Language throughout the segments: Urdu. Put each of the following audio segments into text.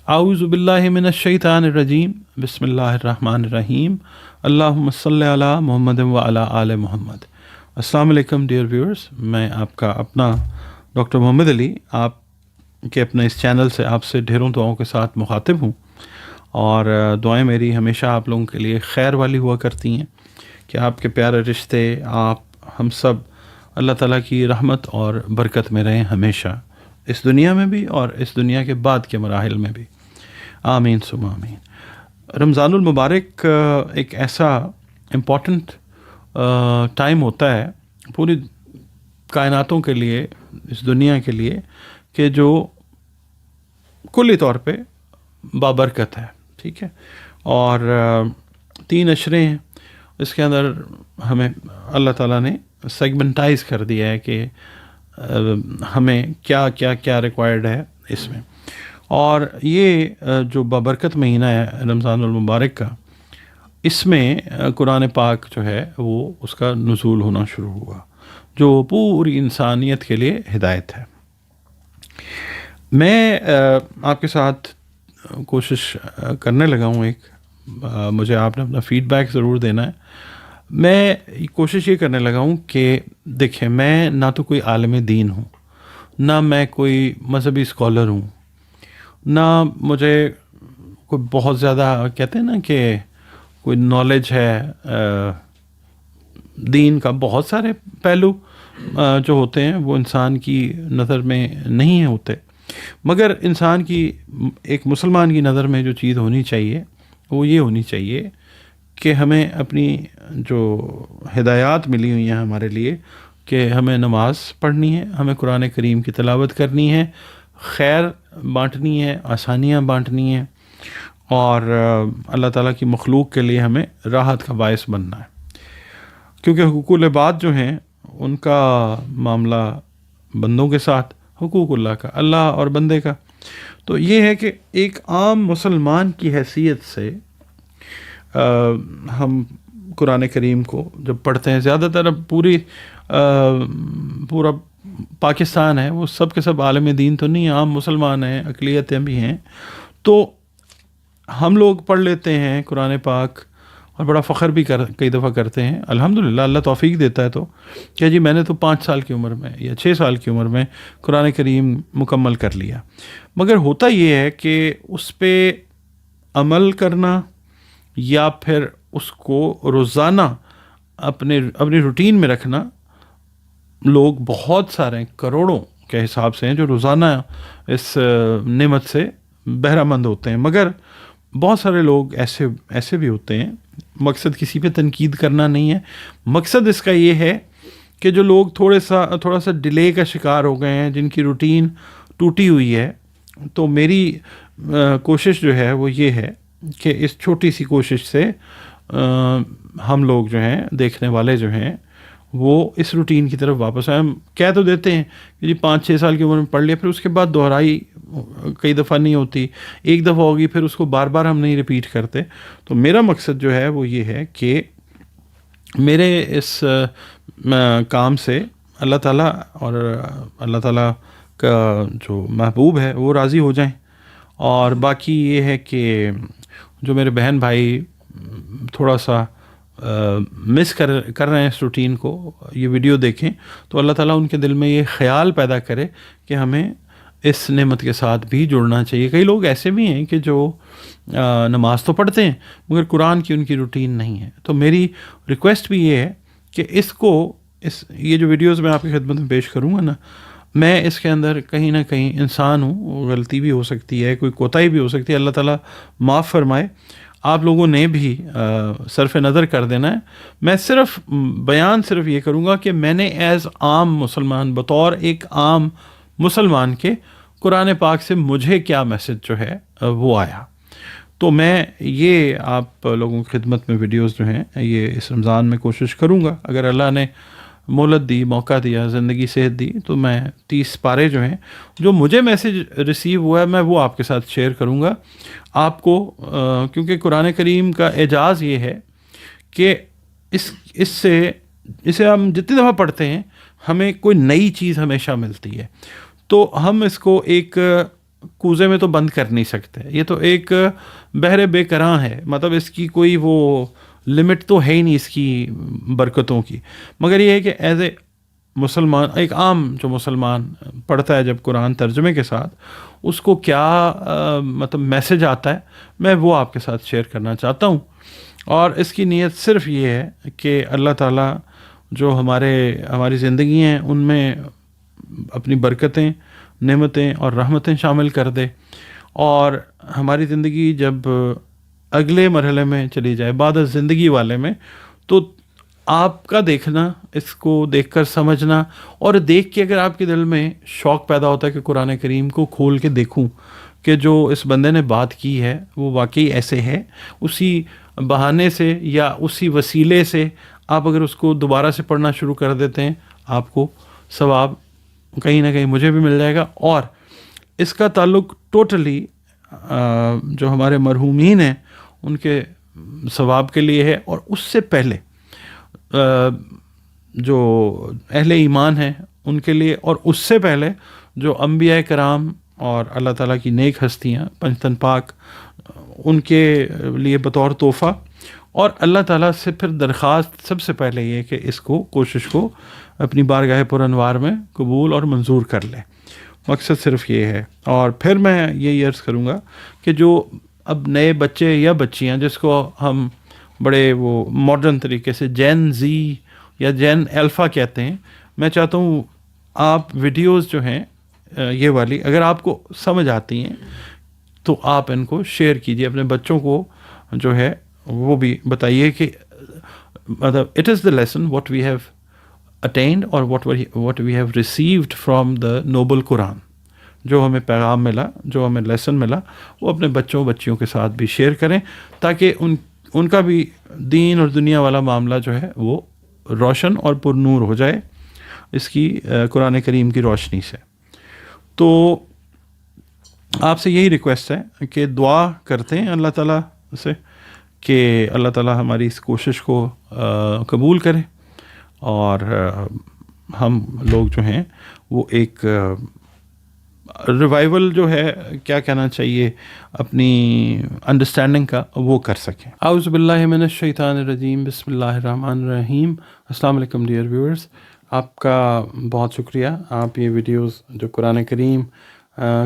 اعوذ باللہ من الشیطان الرجیم بسم اللہ الرحمن الرحیم اللہم صلی علی محمد و علی آل محمد۔ السلام علیکم ڈیئر ویورز، میں آپ کا اپنا ڈاکٹر محمد علی آپ کے اپنے اس چینل سے آپ سے ڈھیروں دعاؤں کے ساتھ مخاطب ہوں، اور دعائیں میری ہمیشہ آپ لوگوں کے لیے خیر والی ہوا کرتی ہیں کہ آپ کے پیارے رشتے، آپ ہم سب اللہ تعالیٰ کی رحمت اور برکت میں رہیں ہمیشہ، اس دنیا میں بھی اور اس دنیا کے بعد کے مراحل میں بھی، آمین ثم آمین۔ رمضان المبارک ایک ایسا امپورٹنٹ ٹائم ہوتا ہے پوری کائناتوں کے لیے، اس دنیا کے لیے، کہ جو کلی طور پہ بابرکت ہے، ٹھیک ہے، اور 3 اشرے ہیں، اس کے اندر ہمیں اللہ تعالیٰ نے سیگمنٹائز کر دیا ہے کہ ہمیں کیا کیا کیا ریکوائرڈ ہے اس میں، اور یہ جو بابرکت مہینہ ہے رمضان المبارک کا، اس میں قرآن پاک جو ہے وہ اس کا نزول ہونا شروع ہوا، جو پوری انسانیت کے لیے ہدایت ہے۔ میں آپ کے ساتھ کوشش کرنے لگا ہوں، مجھے آپ نے اپنا فیڈ بیک ضرور دینا ہے۔ میں کوشش یہ کرنے لگا ہوں کہ دیکھیں، میں نہ تو کوئی عالم دین ہوں، نہ میں کوئی مذہبی اسکالر ہوں، نہ مجھے کوئی بہت زیادہ کہتے ہیں نا کہ کوئی نالج ہے۔ دین کا بہت سارے پہلو جو ہوتے ہیں وہ انسان کی نظر میں نہیں ہوتے، مگر انسان کی، ایک مسلمان کی نظر میں جو چیز ہونی چاہیے وہ یہ ہونی چاہیے کہ ہمیں اپنی جو ہدایات ملی ہوئی ہیں ہمارے لیے، کہ ہمیں نماز پڑھنی ہے، ہمیں قرآن کریم کی تلاوت کرنی ہے، خیر بانٹنی ہے، آسانیاں بانٹنی ہیں، اور اللہ تعالیٰ کی مخلوق کے لیے ہمیں راحت کا باعث بننا ہے، کیونکہ حقوق العباد جو ہیں ان کا معاملہ بندوں کے ساتھ، حقوق اللہ کا، اللہ اور بندے کا۔ تو یہ ہے کہ ایک عام مسلمان کی حیثیت سے ہم قرآن کریم کو جب پڑھتے ہیں، زیادہ تر اب پورا پاکستان ہے وہ سب کے سب عالم دین تو نہیں، عام مسلمان ہیں، اقلیتیں بھی ہیں، تو ہم لوگ پڑھ لیتے ہیں قرآن پاک اور بڑا فخر بھی کئی دفعہ کرتے ہیں، الحمدللہ اللہ توفیق دیتا ہے، تو کہ جی میں نے تو 5 سال کی عمر میں یا 6 سال کی عمر میں قرآن کریم مکمل کر لیا۔ مگر ہوتا یہ ہے کہ اس پہ عمل کرنا یا پھر اس کو روزانہ اپنی روٹین میں رکھنا، لوگ بہت سارے کروڑوں کے حساب سے ہیں جو روزانہ اس نعمت سے بہرہ مند ہوتے ہیں، مگر بہت سارے لوگ ایسے بھی ہوتے ہیں۔ مقصد کسی پہ تنقید کرنا نہیں ہے، مقصد اس کا یہ ہے کہ جو لوگ تھوڑا سا ڈیلے کا شکار ہو گئے ہیں، جن کی روٹین ٹوٹی ہوئی ہے، تو میری کوشش جو ہے وہ یہ ہے کہ اس چھوٹی سی کوشش سے ہم لوگ جو ہیں، دیکھنے والے جو ہیں، وہ اس روٹین کی طرف واپس آئیں۔ ہم کہہ تو دیتے ہیں کہ جی 5-6 سال کی عمر میں پڑھ لیا، پھر اس کے بعد دہرائی کئی دفعہ نہیں ہوتی، ایک دفعہ ہوگی، پھر اس کو بار بار ہم نہیں ریپیٹ کرتے۔ تو میرا مقصد جو ہے وہ یہ ہے کہ میرے اس کام سے اللہ تعالیٰ اور اللہ تعالیٰ کا جو محبوب ہے وہ راضی ہو جائیں، اور باقی یہ ہے کہ جو میرے بہن بھائی تھوڑا سا مس کر رہے ہیں اس روٹین کو، یہ ویڈیو دیکھیں تو اللہ تعالیٰ ان کے دل میں یہ خیال پیدا کرے کہ ہمیں اس نعمت کے ساتھ بھی جڑنا چاہیے۔ کئی لوگ ایسے بھی ہیں کہ جو نماز تو پڑھتے ہیں مگر قرآن کی ان کی روٹین نہیں ہے، تو میری ریکویسٹ بھی یہ ہے کہ یہ جو ویڈیوز میں آپ کی خدمت میں پیش کروں گا نا، میں اس کے اندر کہیں نہ کہیں انسان ہوں، غلطی بھی ہو سکتی ہے، کوئی کوتاہی بھی ہو سکتی ہے، اللہ تعالیٰ معاف فرمائے، آپ لوگوں نے بھی صرف نظر کر دینا ہے۔ میں بیان صرف یہ کروں گا کہ میں نے ایز عام مسلمان، بطور ایک عام مسلمان کے، قرآن پاک سے مجھے کیا میسج جو ہے وہ آیا، تو میں یہ آپ لوگوں کی خدمت میں ویڈیوز جو ہیں یہ اس رمضان میں کوشش کروں گا، اگر اللہ نے مہلت دی، موقع دیا، زندگی صحت دی، تو میں 30 پارے جو ہیں، جو مجھے میسج ریسیو ہوا ہے، میں وہ آپ کے ساتھ شیئر کروں گا آپ کو، کیونکہ قرآن کریم کا اعجاز یہ ہے کہ اسے ہم جتنی دفعہ پڑھتے ہیں ہمیں کوئی نئی چیز ہمیشہ ملتی ہے، تو ہم اس کو ایک کوزے میں تو بند کر نہیں سکتے، یہ تو ایک بحر بے کراں ہے، مطلب اس کی کوئی وہ لمٹ تو ہے ہی نہیں اس کی برکتوں کی، مگر یہ ہے کہ ایز اے مسلمان، ایک عام جو مسلمان پڑھتا ہے جب قرآن ترجمے کے ساتھ، اس کو کیا مطلب میسج آتا ہے، میں وہ آپ کے ساتھ شیئر کرنا چاہتا ہوں. اور اس کی نیت صرف یہ ہے کہ اللہ تعالیٰ جو ہماری زندگی ہیں ان میں اپنی برکتیں، نعمتیں اور رحمتیں شامل کر دے، اور ہماری زندگی جب اگلے مرحلے میں چلی جائے بعد از زندگی والے میں، تو آپ کا دیکھنا، اس کو دیکھ کر سمجھنا، اور دیکھ کے اگر آپ کے دل میں شوق پیدا ہوتا ہے کہ قرآن کریم کو کھول کے دیکھوں کہ جو اس بندے نے بات کی ہے وہ واقعی ایسے ہے، اسی بہانے سے یا اسی وسیلے سے آپ اگر اس کو دوبارہ سے پڑھنا شروع کر دیتے ہیں، آپ کو ثواب کہیں نہ کہیں مجھے بھی مل جائے گا. اور اس کا تعلق ٹوٹلی جو ہمارے مرحومین ہیں ان کے ثواب کے لیے ہے، اور اس سے پہلے جو اہل ایمان ہیں ان کے لیے، اور اس سے پہلے جو انبیاء کرام اور اللہ تعالیٰ کی نیک ہستیاں پنجتن پاک، ان کے لیے بطور تحفہ. اور اللہ تعالیٰ سے پھر درخواست سب سے پہلے یہ کہ اس کو، کوشش کو اپنی بارگاہ پر انوار میں قبول اور منظور کر لے. مقصد صرف یہ ہے. اور پھر میں یہ عرض کروں گا کہ جو اب نئے بچے یا بچیاں، جس کو ہم بڑے وہ ماڈرن طریقے سے جین زی یا جین الفا کہتے ہیں، میں چاہتا ہوں آپ ویڈیوز جو ہیں یہ والی اگر آپ کو سمجھ آتی ہیں تو آپ ان کو شیئر کیجیے اپنے بچوں کو، جو ہے وہ بھی بتائیے کہ مطلب it is the lesson what we have attend اور what we have received from the noble Quran. جو ہمیں پیغام ملا، جو ہمیں لیسن ملا، وہ اپنے بچوں بچیوں کے ساتھ بھی شیئر کریں، تاکہ ان کا بھی دین اور دنیا والا معاملہ جو ہے وہ روشن اور پر نور ہو جائے اس کی قرآن کریم کی روشنی سے. تو آپ سے یہی ریکویسٹ ہے کہ دعا کرتے ہیں اللہ تعالیٰ سے کہ اللہ تعالیٰ ہماری اس کوشش کو قبول کرے، اور ہم لوگ جو ہیں وہ ایک ریوائول جو ہے، کیا کہنا چاہیے، اپنی انڈرسٹینڈنگ کا وہ کر سکیں. اعوذ باللہ من الشیطان الرجیم، بسم اللہ الرحمن الرحیم. السلام علیکم ڈیئر ویورز، آپ کا بہت شکریہ. آپ یہ ویڈیوز جو قرآن کریم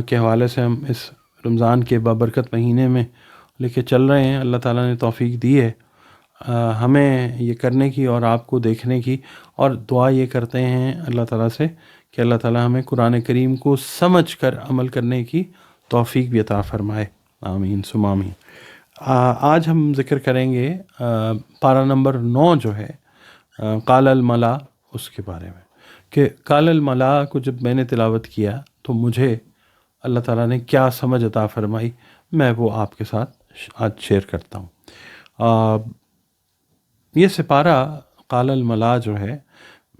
کے حوالے سے ہم اس رمضان کے بابرکت مہینے میں لے کے چل رہے ہیں، اللہ تعالیٰ نے توفیق دی ہے ہمیں یہ کرنے کی اور آپ کو دیکھنے کی. اور دعا یہ کرتے ہیں اللہ تعالیٰ سے کہ اللہ تعالیٰ ہمیں قرآن کریم کو سمجھ کر عمل کرنے کی توفیق بھی عطا فرمائے. آمین ثم آمین. آج ہم ذکر کریں گے پارہ نمبر 9 جو ہے قال الملا، اس کے بارے میں کہ قال الملا کو جب میں نے تلاوت کیا تو مجھے اللہ تعالیٰ نے کیا سمجھ عطا فرمائی، میں وہ آپ کے ساتھ آج شیئر کرتا ہوں. یہ سپارہ قال الملا جو ہے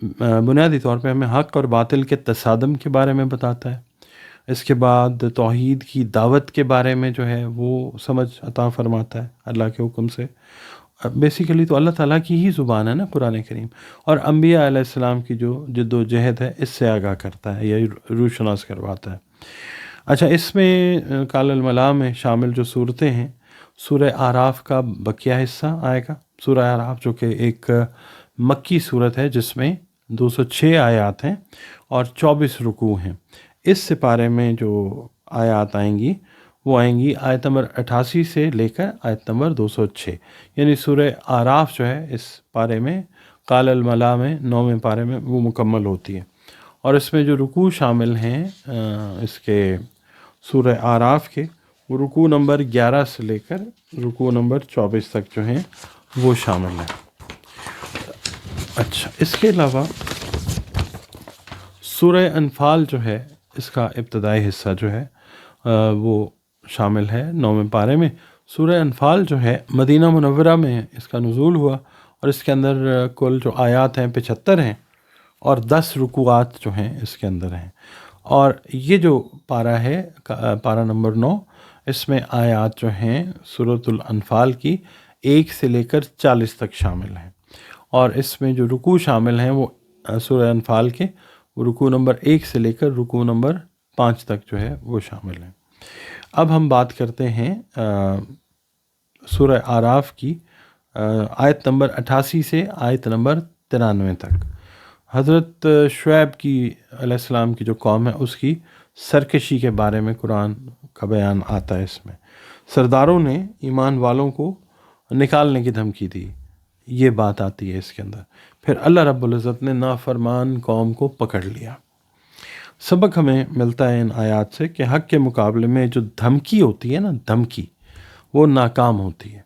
بنیادی طور پہ ہمیں حق اور باطل کے تصادم کے بارے میں بتاتا ہے. اس کے بعد توحید کی دعوت کے بارے میں جو ہے وہ سمجھ عطا فرماتا ہے اللہ کے حکم سے. بیسیکلی تو اللہ تعالیٰ کی ہی زبان ہے نا قرآن کریم، اور انبیاء علیہ السلام کی جو جد و جہد ہے اس سے آگاہ کرتا ہے یا روشناس کرواتا ہے. اچھا، اس میں قال الملا میں شامل جو صورتیں ہیں، سورہ اعراف کا بقیہ حصہ آئے گا. سورہ اعراف جو کہ ایک مکی صورت ہے جس میں 206 آیات ہیں اور 24 رکوع ہیں. اس سپارے میں جو آیات آئیں گی وہ آئیں گی آیت نمبر 88 سے لے کر آیت نمبر 206. یعنی سورہ اعراف جو ہے اس پارے میں قال الملا میں 9ویں پارے میں وہ مکمل ہوتی ہے. اور اس میں جو رکوع شامل ہیں اس کے سورہ اعراف کے، وہ رکوع نمبر 11 سے لے کر رکوع نمبر 24 تک جو ہیں وہ شامل ہیں. اچھا، اس کے علاوہ سورہ انفال جو ہے اس کا ابتدائی حصہ جو ہے وہ شامل ہے 9ویں پارے میں. سورہ انفال جو ہے مدینہ منورہ میں اس کا نزول ہوا، اور اس کے اندر کل جو آیات ہیں 75 ہیں، اور 10 رکوعات جو ہیں اس کے اندر ہیں. اور یہ جو پارہ ہے پارہ نمبر 9، اس میں آیات جو ہیں سورۃ الانفال کی 1 سے لے کر 40 تک شامل ہیں. اور اس میں جو رکوع شامل ہیں وہ سورہ انفال کے رکوع نمبر 1 سے لے کر رکوع نمبر 5 تک جو ہے وہ شامل ہیں. اب ہم بات کرتے ہیں سورہ آراف کی آیت نمبر 88 سے آیت نمبر 93 تک۔ حضرت شعیب کی علیہ السلام کی جو قوم ہے اس کی سرکشی کے بارے میں قرآن کا بیان آتا ہے۔ اس میں سرداروں نے ایمان والوں کو نکالنے کی دھمکی دی، یہ بات آتی ہے اس کے اندر۔ پھر اللہ رب العزت نے نافرمان قوم کو پکڑ لیا۔ سبق ہمیں ملتا ہے ان آیات سے کہ حق کے مقابلے میں جو دھمکی ہوتی ہے نا، دھمکی، وہ ناکام ہوتی ہے۔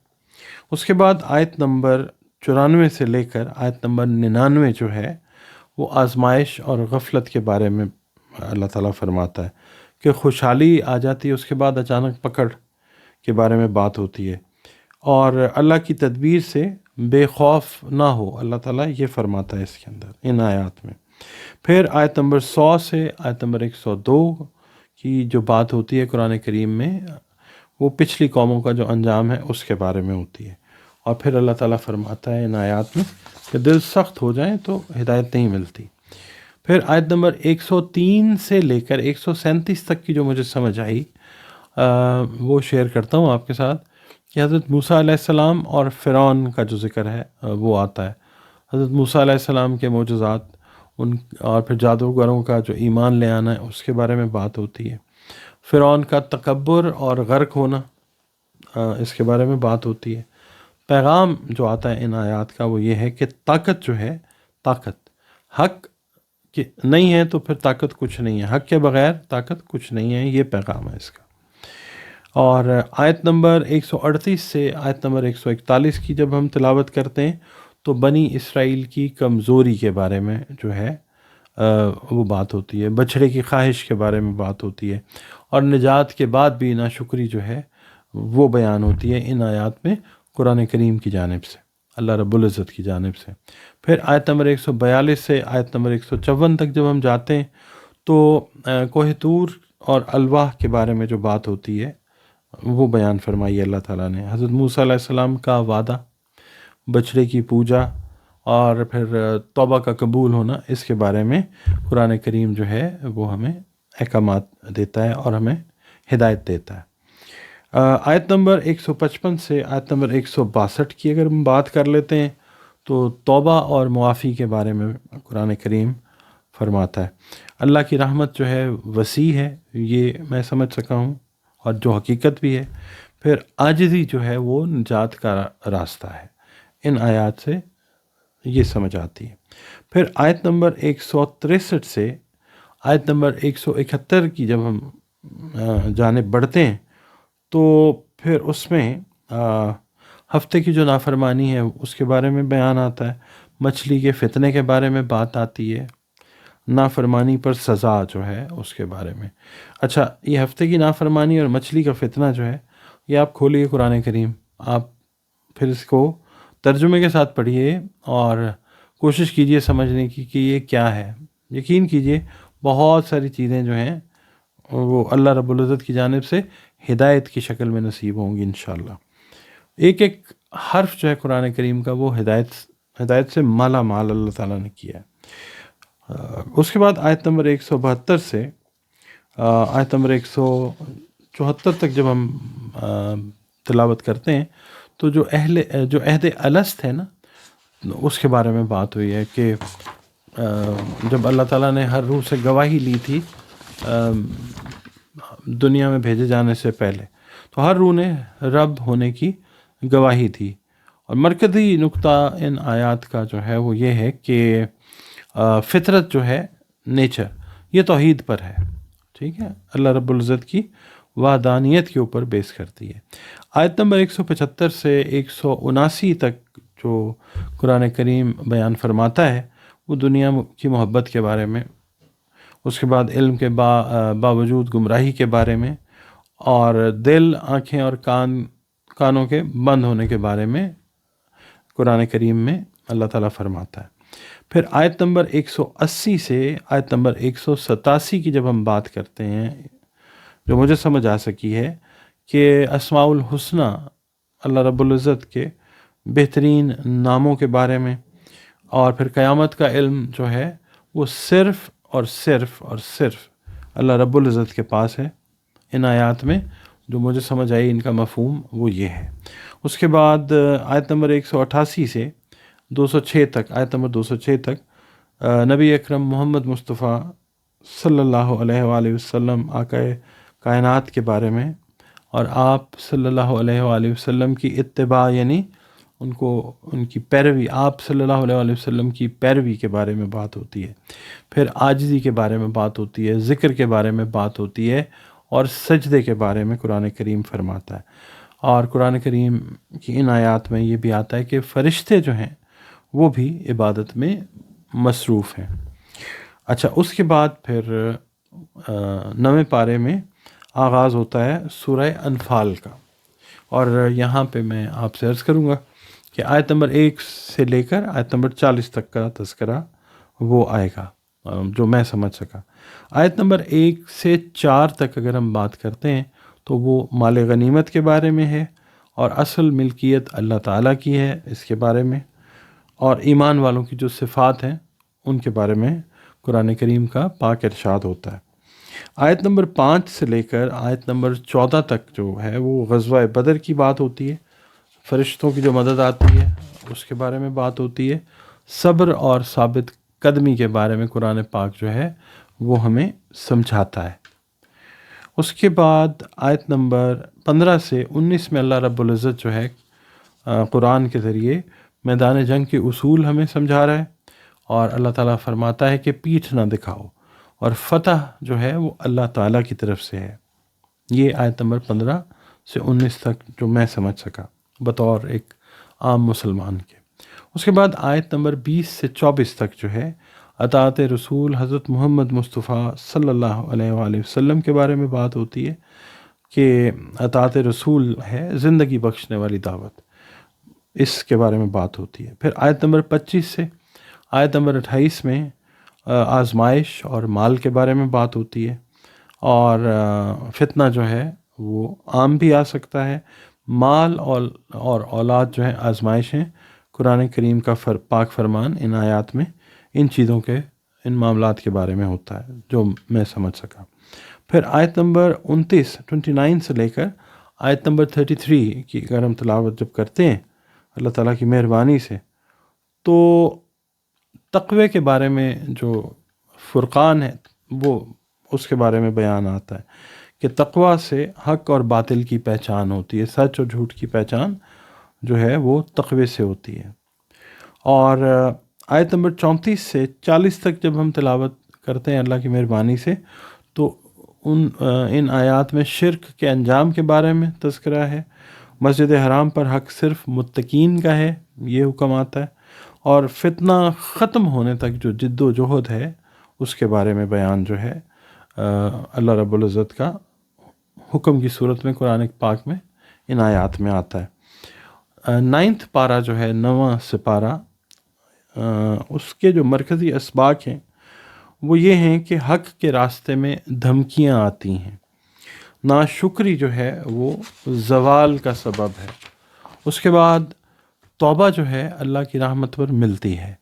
اس کے بعد آیت نمبر 94 سے لے کر آیت نمبر 99 جو ہے وہ آزمائش اور غفلت کے بارے میں اللہ تعالیٰ فرماتا ہے کہ خوشحالی آ جاتی ہے، اس کے بعد اچانک پکڑ کے بارے میں بات ہوتی ہے، اور اللہ کی تدبیر سے بے خوف نہ ہو، اللہ تعالیٰ یہ فرماتا ہے اس کے اندر ان آیات میں۔ پھر آیت نمبر 100 سے آیت نمبر 102 کی جو بات ہوتی ہے قرآن کریم میں، وہ پچھلی قوموں کا جو انجام ہے اس کے بارے میں ہوتی ہے۔ اور پھر اللہ تعالیٰ فرماتا ہے ان آیات میں کہ دل سخت ہو جائیں تو ہدایت نہیں ملتی۔ پھر آیت نمبر 103 سے لے کر 137 تک کی جو مجھے سمجھ آئی وہ شیئر کرتا ہوں آپ کے ساتھ، کہ حضرت موسیٰ علیہ السلام اور فرعون کا جو ذکر ہے وہ آتا ہے۔ حضرت موسیٰ علیہ السلام کے معجزات اور پھر جادوگروں کا جو ایمان لے آنا ہے اس کے بارے میں بات ہوتی ہے۔ فرعون کا تکبر اور غرق ہونا، اس کے بارے میں بات ہوتی ہے۔ پیغام جو آتا ہے ان آیات کا وہ یہ ہے کہ طاقت جو ہے، طاقت حق نہیں ہے تو پھر طاقت کچھ نہیں ہے، حق کے بغیر طاقت کچھ نہیں ہے، یہ پیغام ہے اس کا۔ اور آیت نمبر 138 سے آیت نمبر 141 کی جب ہم تلاوت کرتے ہیں تو بنی اسرائیل کی کمزوری کے بارے میں جو ہے وہ بات ہوتی ہے، بچھڑے کی خواہش کے بارے میں بات ہوتی ہے، اور نجات کے بعد بھی ناشکری جو ہے وہ بیان ہوتی ہے ان آیات میں قرآن کریم کی جانب سے، اللہ رب العزت کی جانب سے۔ پھر آیت نمبر 142 سے آیت نمبر 154 تک جب ہم جاتے ہیں تو کوہ طور اور الواح کے بارے میں جو بات ہوتی ہے وہ بیان فرمائی اللہ تعالیٰ نے۔ حضرت موسیٰ علیہ السلام کا وعدہ، بچڑے کی پوجا، اور پھر توبہ کا قبول ہونا، اس کے بارے میں قرآن کریم جو ہے وہ ہمیں احکامات دیتا ہے اور ہمیں ہدایت دیتا ہے۔ آیت نمبر 155 سے آیت نمبر 162 کی اگر ہم بات کر لیتے ہیں تو توبہ اور معافی کے بارے میں قرآن کریم فرماتا ہے۔ اللہ کی رحمت جو ہے وسیع ہے، یہ میں سمجھ سکا ہوں، اور جو حقیقت بھی ہے۔ پھر عاجزی جو ہے وہ نجات کا راستہ ہے، ان آیات سے یہ سمجھ آتی ہے۔ پھر آیت نمبر 163 سے آیت نمبر 171 کی جب ہم جانب بڑھتے ہیں تو پھر اس میں ہفتے کی جو نافرمانی ہے اس کے بارے میں بیان آتا ہے، مچھلی کے فتنے کے بارے میں بات آتی ہے، نافرمانی پر سزا جو ہے اس کے بارے میں۔ اچھا، یہ ہفتے کی نافرمانی اور مچھلی کا فتنہ جو ہے، یہ آپ کھولیے قرآن کریم، آپ پھر اس کو ترجمے کے ساتھ پڑھیے اور کوشش کیجئے سمجھنے کی کہ یہ کیا ہے۔ یقین کیجئے بہت ساری چیزیں جو ہیں وہ اللہ رب العزت کی جانب سے ہدایت کی شکل میں نصیب ہوں گی انشاءاللہ۔ ایک ایک حرف جو ہے قرآن کریم کا وہ ہدایت سے مالا مال اللہ تعالیٰ نے کیا ہے۔ اس کے بعد آیت نمبر 172 سے آیت نمبر 174 تک جب ہم تلاوت کرتے ہیں تو جو عہد الست ہے نا، اس کے بارے میں بات ہوئی ہے کہ جب اللہ تعالیٰ نے ہر روح سے گواہی لی تھی دنیا میں بھیجے جانے سے پہلے، تو ہر روح نے رب ہونے کی گواہی تھی۔ اور مرکزی نقطہ ان آیات کا جو ہے وہ یہ ہے کہ فطرت جو ہے، نیچر، یہ توحید پر ہے، ٹھیک ہے، اللہ رب العزت کی وحدانیت کے اوپر بیس کرتی ہے۔ آیت نمبر 175 سے 179 تک جو قرآن کریم بیان فرماتا ہے وہ دنیا کی محبت کے بارے میں، اس کے بعد علم کے باوجود گمراہی کے بارے میں، اور دل، آنکھیں اور کانوں کے بند ہونے کے بارے میں قرآن کریم میں اللہ تعالیٰ فرماتا ہے۔ پھر آیت نمبر 180 سے آیت نمبر 187 کی جب ہم بات کرتے ہیں، جو مجھے سمجھ آ سکی ہے کہ اسماء الحسنی، اللہ رب العزت کے بہترین ناموں کے بارے میں، اور پھر قیامت کا علم جو ہے وہ صرف اور صرف اور صرف اللہ رب العزت کے پاس ہے۔ ان آیات میں جو مجھے سمجھ آئی ان کا مفہوم وہ یہ ہے۔ اس کے بعد آیت نمبر 188 سے 206 تک، آیت نمبر 206 تک نبی اکرم محمد مصطفیٰ صلی اللہ علیہ وآلہ وسلم آقا کائنات کے بارے میں، اور آپ صلی اللہ علیہ وآلہ وسلم کی اتباع، یعنی ان کی پیروی، آپ صلی اللہ علیہ وآلہ وسلم کی پیروی کے بارے میں بات ہوتی ہے۔ پھر عاجزی کے بارے میں بات ہوتی ہے، ذکر کے بارے میں بات ہوتی ہے، اور سجدے کے بارے میں قرآن کریم فرماتا ہے۔ اور قرآن کریم کی ان آیات میں یہ بھی آتا ہے کہ فرشتے جو ہیں وہ بھی عبادت میں مصروف ہیں۔ اچھا، اس کے بعد پھر 9ویں پارے میں آغاز ہوتا ہے سورہ انفال کا، اور یہاں پہ میں آپ سے عرض کروں گا کہ آیت نمبر 1 سے لے کر آیت نمبر 40 تک کا تذکرہ وہ آئے گا جو میں سمجھ سکا۔ آیت نمبر 1 سے 4 تک اگر ہم بات کرتے ہیں تو وہ مال غنیمت کے بارے میں ہے، اور اصل ملکیت اللہ تعالیٰ کی ہے اس کے بارے میں، اور ایمان والوں کی جو صفات ہیں ان کے بارے میں قرآن کریم کا پاک ارشاد ہوتا ہے۔ آیت نمبر 5 سے لے کر آیت نمبر 14 تک جو ہے وہ غزوہ بدر کی بات ہوتی ہے، فرشتوں کی جو مدد آتی ہے اس کے بارے میں بات ہوتی ہے، صبر اور ثابت قدمی کے بارے میں قرآن پاک جو ہے وہ ہمیں سمجھاتا ہے۔ اس کے بعد آیت نمبر 15 سے 19 میں اللہ رب العزت جو ہے قرآن کے ذریعے میدان جنگ کے اصول ہمیں سمجھا رہا ہے، اور اللہ تعالیٰ فرماتا ہے کہ پیٹھ نہ دکھاؤ، اور فتح جو ہے وہ اللہ تعالیٰ کی طرف سے ہے۔ یہ آیت نمبر 15 سے 19 تک جو میں سمجھ سکا بطور ایک عام مسلمان کے۔ اس کے بعد آیت نمبر 20 سے 24 تک جو ہے اطاعت رسول حضرت محمد مصطفیٰ صلی اللہ علیہ وآلہ وسلم کے بارے میں بات ہوتی ہے کہ اطاعت رسول ہے زندگی بخشنے والی دعوت، اس کے بارے میں بات ہوتی ہے۔ پھر آیت نمبر 25 سے آیت نمبر 28 میں آزمائش اور مال کے بارے میں بات ہوتی ہے، اور فتنہ جو ہے وہ عام بھی آ سکتا ہے۔ مال اور اولاد جو ہے آزمائش ہیں، قرآن کریم کا پاک فرمان ان آیات میں ان چیزوں کے، ان معاملات کے بارے میں ہوتا ہے جو میں سمجھ سکا۔ پھر آیت نمبر 29 سے لے کر آیت نمبر 33 کی اگر ہم تلاوت جب کرتے ہیں اللہ تعالیٰ کی مہربانی سے، تو تقوی کے بارے میں جو فرقان ہے وہ اس کے بارے میں بیان آتا ہے کہ تقوی سے حق اور باطل کی پہچان ہوتی ہے، سچ اور جھوٹ کی پہچان جو ہے وہ تقوی سے ہوتی ہے۔ اور آیت نمبر 34 سے 40 تک جب ہم تلاوت کرتے ہیں اللہ کی مہربانی سے، تو ان آیات میں شرک کے انجام کے بارے میں تذکرہ ہے، مسجد حرام پر حق صرف متقین کا ہے یہ حکم آتا ہے، اور فتنہ ختم ہونے تک جو جد و جہد ہے اس کے بارے میں بیان جو ہے اللہ رب العزت کا حکم کی صورت میں قرآن پاک میں ان آیات میں آتا ہے۔ 9واں پارہ جو ہے، 9واں سپارہ، اس کے جو مرکزی اسباق ہیں وہ یہ ہیں کہ حق کے راستے میں دھمکیاں آتی ہیں، ناشکری جو ہے وہ زوال کا سبب ہے، اس کے بعد توبہ جو ہے اللہ کی رحمت پر ملتی ہے،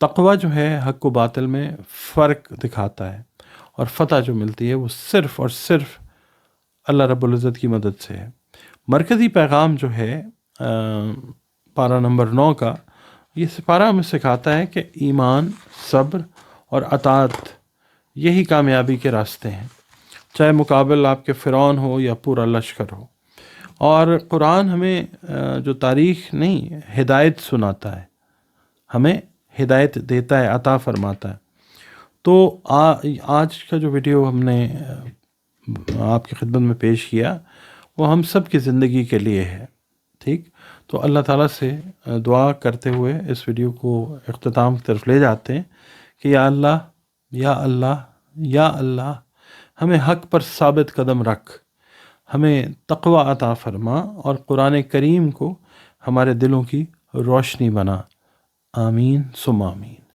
تقوی جو ہے حق و باطل میں فرق دکھاتا ہے، اور فتح جو ملتی ہے وہ صرف اور صرف اللہ رب العزت کی مدد سے ہے۔ مرکزی پیغام جو ہے پارہ نمبر 9 کا، یہ سپارہ ہمیں سکھاتا ہے کہ ایمان، صبر اور اطاعت یہی کامیابی کے راستے ہیں، چاہے مقابل آپ کے فرعون ہو یا پورا لشکر ہو۔ اور قرآن ہمیں جو تاریخ نہیں، ہدایت سناتا ہے، ہمیں ہدایت دیتا ہے، عطا فرماتا ہے۔ تو آج کا جو ویڈیو ہم نے آپ کی خدمت میں پیش کیا وہ ہم سب کی زندگی کے لیے ہے، ٹھیک؟ تو اللہ تعالیٰ سے دعا کرتے ہوئے اس ویڈیو کو اختتام کی طرف لے جاتے ہیں کہ یا اللہ، یا اللہ، یا اللہ، ہمیں حق پر ثابت قدم رکھ، ہمیں تقوی عطا فرما، اور قرآن کریم کو ہمارے دلوں کی روشنی بنا۔ آمین ثم آمین۔